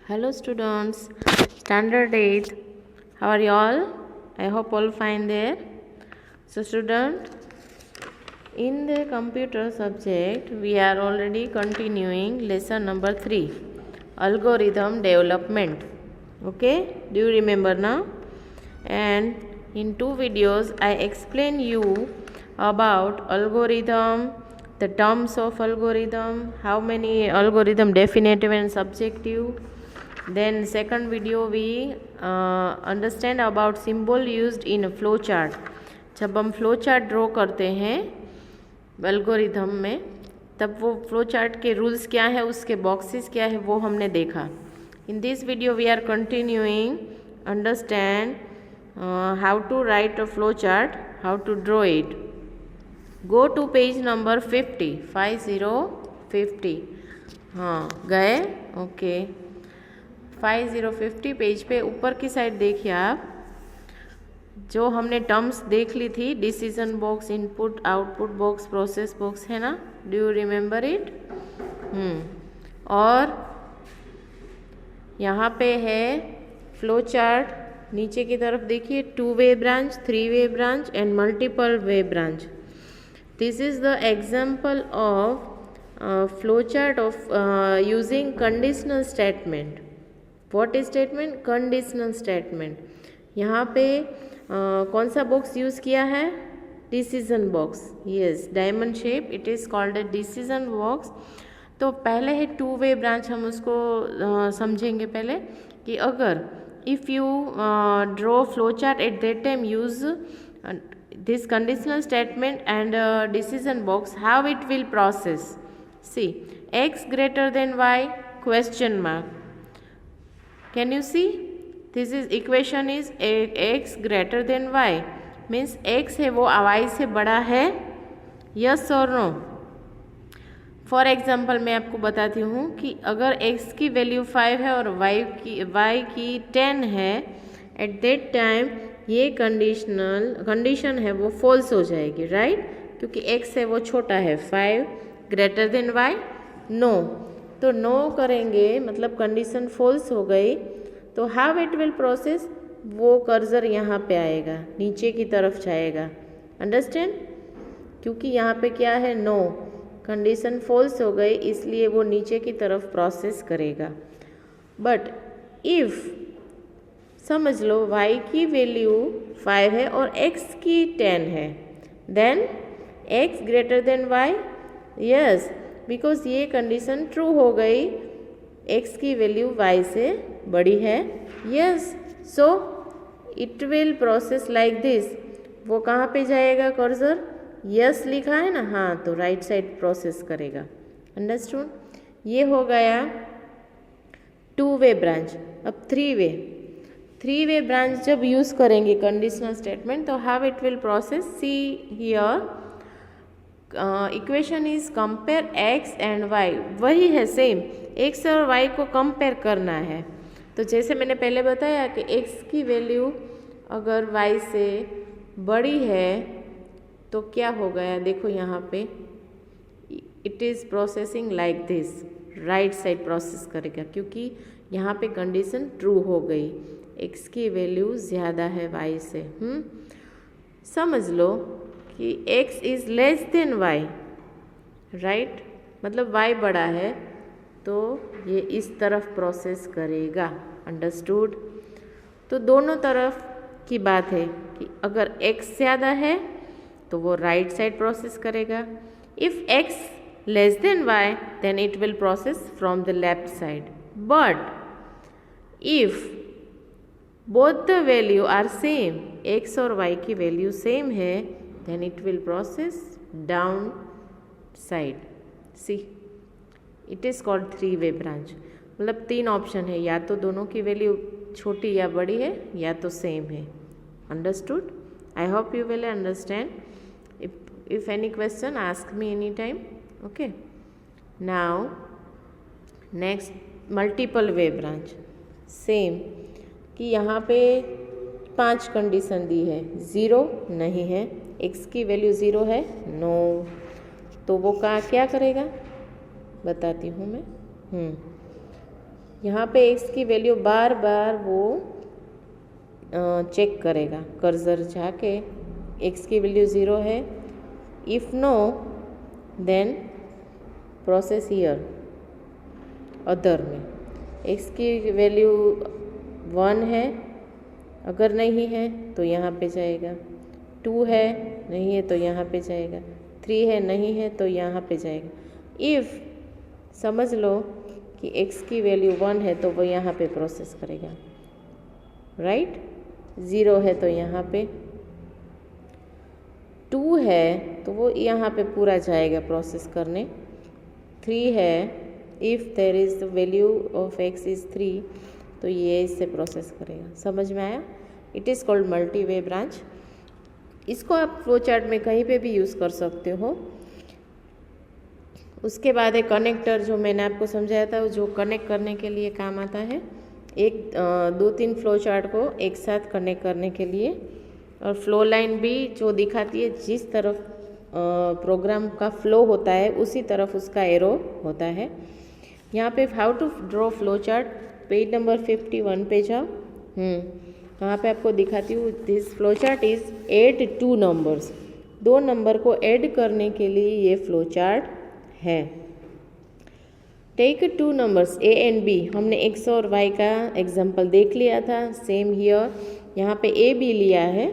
Hello students, standard 8th. How are you all? I hope all fine there. So student, in the computer subject, we are already continuing lesson number 3, algorithm development. Okay, do you remember now? And in 2 videos, I explain you about algorithm, the terms of algorithm, how many algorithm definitive and subjective. Then second video we understand about symbol used in a flow chart. जब हम flow chart draw करते हैं algorithm में, तब वो flow chart के rules क्या है, उसके बॉक्सेस क्या है, वो हमने देखा. In this video we are continuing understand how to write a flow chart, how to draw it. Go to page number 50. हाँ गए. ओके 5050 पेज पे ऊपर की साइड देखिए आप, जो हमने टर्म्स देख ली थी, decision box, input output box, process box, है ना. Do you remember it? और यहाँ पे है फ्लो चार्ट. नीचे की तरफ देखिए 2 way branch, 3 way branch and multiple way branch. This is the example of flow chart of using conditional statement. What is statement? Conditional statement. यहाँ पे कौन सा बॉक्स यूज़ किया है? Decision box. Yes, diamond shape, it is called a decision box. तो पहले है 2 way branch, हम उसको समझेंगे पहले कि अगर if you draw flow chart at that time use this conditional statement and decision box, how it will process. See, x greater than y question mark. Can you see? This is equation is x greater than y, means x है वो y से बड़ा है. yes or no? For example मैं आपको बताती हूँ कि अगर x की वैल्यू 5 है और y की 10 है, एट दैट टाइम ये कंडीशन है वो फॉल्स हो जाएगी, राइट? क्योंकि x है वो छोटा है. 5 ग्रेटर देन y, नो. तो नो करेंगे मतलब कंडीशन फॉल्स हो गई. तो हाउ इट विल प्रोसेस, वो कर्सर यहाँ पे आएगा, नीचे की तरफ जाएगा. अंडरस्टैंड? क्योंकि यहाँ पे क्या है, नो, कंडीशन फॉल्स हो गई, इसलिए वो नीचे की तरफ प्रोसेस करेगा. बट इफ़ समझ लो y की वैल्यू 5 है और x की 10 है, then x greater than y. Yes, because ये कंडीशन ट्रू हो गई, x की वैल्यू y से बड़ी है. Yes, so it will process like this. वो कहाँ पे जाएगा कर्सर? यस लिखा है ना, हाँ, तो राइट साइड प्रोसेस करेगा. अंडरस्टूड? ये हो गया 2 वे ब्रांच. अब 3 वे ब्रांच जब यूज़ करेंगे कंडीशनल स्टेटमेंट, तो how it will process. See here, equation is compare x and y. वही है सेम, x और y को कंपेयर करना है. तो जैसे मैंने पहले बताया कि x की वैल्यू अगर y से बड़ी है तो क्या हो गया, देखो यहाँ पे it is processing like this, right side process करेगा, क्योंकि यहाँ पे कंडीशन ट्रू हो गई, x की वैल्यू ज़्यादा है y से. समझ लो कि x is less than y, right? मतलब y बड़ा है तो ये इस तरफ प्रोसेस करेगा. अंडरस्टूड? तो दोनों तरफ की बात है कि अगर x ज़्यादा है तो वो राइट साइड प्रोसेस करेगा. If x less than y, then it will process from the left side. But if both the value are same, x और y की वैल्यू सेम है, then it will process down side. See, it is called 3 way branch. मतलब 3 option है, या तो दोनों की value छोटी या बड़ी है, या तो सेम है. Understood? I hope you will understand. if any question, ask me anytime. Okay, now next multiple way branch. Same कि यहाँ पे 5 कंडीशन दी है. 0 नहीं है, x की वैल्यू 0 है, नो. तो वो क्या करेगा बताती हूँ मैं. यहाँ पे x की वैल्यू बार बार वो चेक करेगा, कर्सर जाके x की वैल्यू 0 है, if no then process here other में x की वैल्यू 1 है, अगर नहीं है तो यहाँ पे जाएगा, 2 है नहीं है तो यहाँ पे जाएगा, 3 है नहीं है तो यहाँ पे जाएगा। इफ़ समझ लो कि x की वैल्यू 1 है तो वो यहाँ पे प्रोसेस करेगा, राइट। 0 है तो यहाँ पे, 2 है तो वो यहाँ पे पूरा जाएगा प्रोसेस करने, 3 है, if there is the value of x is 3 तो ये इससे प्रोसेस करेगा। समझ में आया? It is called multi way branch. इसको आप फ्लो चार्ट में कहीं पे भी यूज़ कर सकते हो। उसके बाद एक कनेक्टर जो मैंने आपको समझाया था, जो कनेक्ट करने के लिए काम आता है, एक 2-3 फ्लो चार्ट को एक साथ कनेक्ट करने के लिए, और फ्लो लाइन भी जो दिखाती है जिस तरफ प्रोग्राम का फ्लो होता है उसी तरफ उसका एरो होता है। यहाँ पे how to draw flow chart, page number 51 पे जाओ। वहाँ पे आपको दिखाती हूँ, this flow chart is add 2 numbers, 2 number को ऐड करने के लिए ये फ्लो चार्ट है। Take 2 numbers A and B, हमने x और y का एग्जाम्पल देख लिया था। सेम हियर, यहाँ पे ए बी लिया है,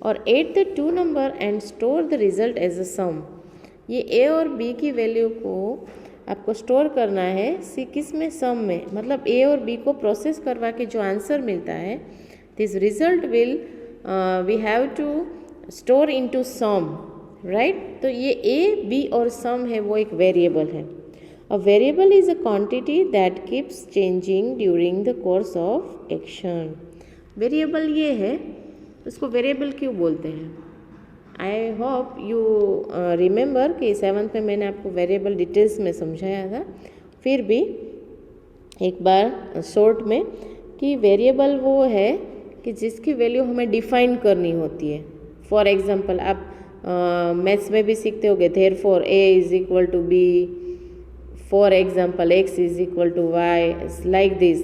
और add the 2 number and store the result as a sum. ये ए और बी की वैल्यू को आपको स्टोर करना है किस में, सम में। मतलब ए और बी को प्रोसेस करवा के जो आंसर मिलता है, this result will we have to store into sum, right. तो ये ए बी और सम है वो एक वेरिएबल है। A variable is a quantity that keeps changing during the course of action. Variable ये है, उसको वेरिएबल क्यों बोलते हैं? आई होप यू रिमेंबर कि 7th में मैंने आपको वेरिएबल डिटेल्स में समझाया था। फिर भी एक बार शॉर्ट में, कि वेरिएबल वो है कि जिसकी वैल्यू हमें डिफाइन करनी होती है। फॉर एग्जांपल आप मैथ्स में भी सीखते होगे, therefore a is equal to b, for example x is equal to y, like this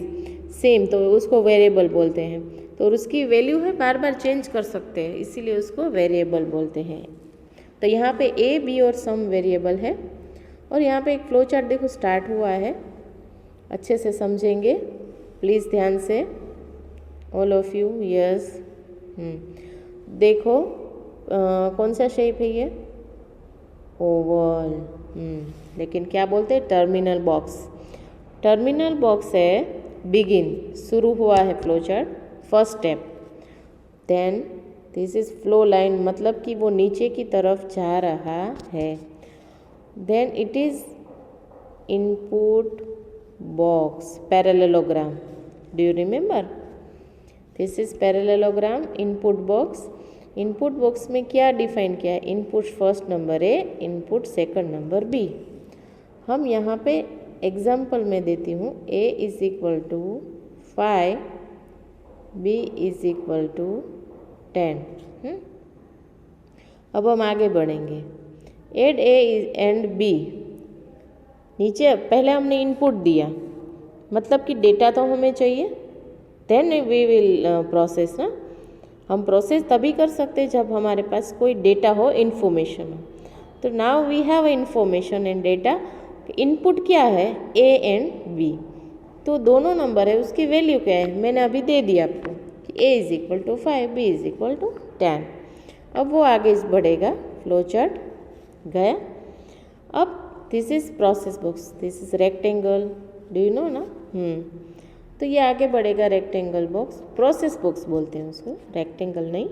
same, तो उसको वेरिएबल बोलते हैं। तो उसकी वैल्यू है बार बार चेंज कर सकते हैं, इसीलिए उसको वेरिएबल बोलते हैं। तो यहाँ पे ए बी और सम वेरिएबल है। और यहाँ पे एक फ्लो चार्ट देखो स्टार्ट हुआ है, अच्छे से समझेंगे प्लीज़ ध्यान से, ऑल ऑफ यू। यस, देखो कौन सा शेप है ये? ओवल। लेकिन क्या बोलते हैं? Terminal box. टर्मिनल बॉक्स है बिगिन, शुरू हुआ है flow chart, first step. Then this is flow line, मतलब कि वो नीचे की तरफ जा रहा है। Then it is input box, parallelogram. Do you remember? This is parallelogram, input box. Input box में क्या डिफाइन किया है? Input first number A, input second number B. हम यहाँ पे एग्जाम्पल में देती हूँ, a is equal to 5, b is equal to 10। अब हम आगे बढ़ेंगे। एड a एंड b, नीचे पहले हमने इनपुट दिया, मतलब कि डेटा तो हमें चाहिए, देन वी विल प्रोसेस ना। हम प्रोसेस तभी कर सकते हैं जब हमारे पास कोई डेटा हो, इन्फॉर्मेशन हो। तो now we have information and data. Input क्या है? A and B. तो दोनों नंबर है, उसकी वैल्यू क्या है? मैंने अभी दे दिया आपको कि A is equal to 5, B is equal to 10। अब वो आगे बढ़ेगा, फ्लो चार्ट गया। अब this is process box, this is rectangle, do you know ना? तो ये आगे बढ़ेगा रेक्टेंगल बॉक्स, प्रोसेस बॉक्स बोलते हैं उसको, रेक्टेंगल नहीं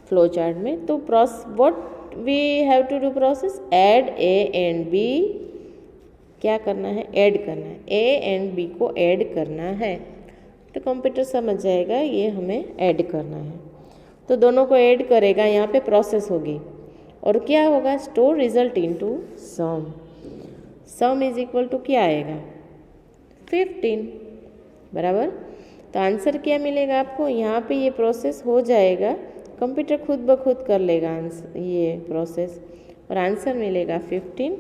फ्लो चार्ट में। तो what we have to do process? Add A and B. क्या करना है? ऐड करना है, ए एंड बी को ऐड करना है। तो कंप्यूटर समझ जाएगा ये हमें ऐड करना है। तो दोनों को ऐड करेगा, यहाँ पे प्रोसेस होगी और क्या होगा? Store result into sum. Sum is equal to क्या आएगा? 15, बराबर। तो आंसर क्या मिलेगा आपको? यहाँ पे ये प्रोसेस हो जाएगा, कंप्यूटर खुद ब खुद कर लेगा आंसर, ये प्रोसेस, और आंसर मिलेगा 15।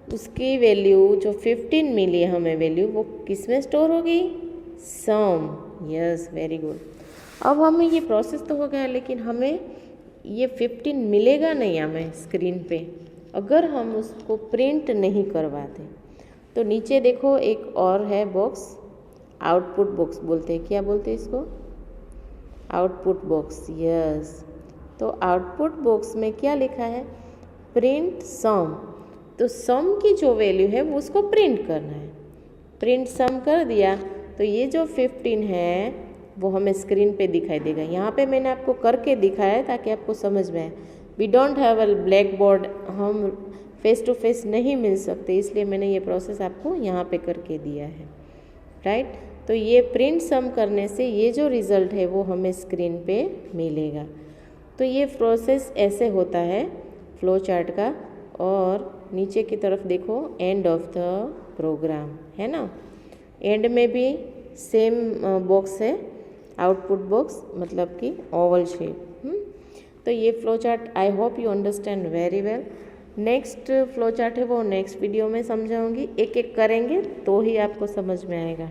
उसकी वैल्यू जो 15 मिली है हमें वैल्यू, वो किस में स्टोर होगी? सम। Yes, very good. अब हमें ये प्रोसेस तो हो गया, लेकिन हमें ये 15 मिलेगा नहीं हमें स्क्रीन पे अगर हम उसको प्रिंट नहीं करवाते। तो नीचे देखो एक और है बॉक्स, आउटपुट बॉक्स बोलते हैं। क्या बोलते हैं इसको? Output box. यस, तो आउटपुट बॉक्स में क्या लिखा है? प्रिंट सम। तो सम की जो वैल्यू है वो उसको प्रिंट करना है। प्रिंट सम कर दिया तो ये जो 15 है वो हमें स्क्रीन पे दिखाई देगा। यहाँ पे मैंने आपको करके दिखाया है ताकि आपको समझ में आए। We don't have a black board, हम फेस टू फेस नहीं मिल सकते, इसलिए मैंने ये प्रोसेस आपको यहाँ पे करके दिया है, राइट। तो ये प्रिंट सम करने से ये जो रिज़ल्ट है वो हमें स्क्रीन पे मिलेगा। तो ये प्रोसेस ऐसे होता है फ्लो चार्ट का। और नीचे की तरफ देखो, एंड ऑफ द प्रोग्राम है ना। एंड में भी सेम बॉक्स है, आउटपुट बॉक्स, मतलब कि ओवल शेप। तो ये flow chart I hope you understand very well. Next flow chart है वो नेक्स्ट वीडियो में समझाऊंगी, एक एक करेंगे तो ही आपको समझ में आएगा।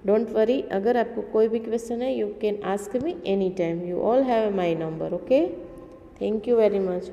डोंट वरी, अगर आपको कोई भी क्वेश्चन है you can ask me any time, you all have my number. Okay, thank you very much.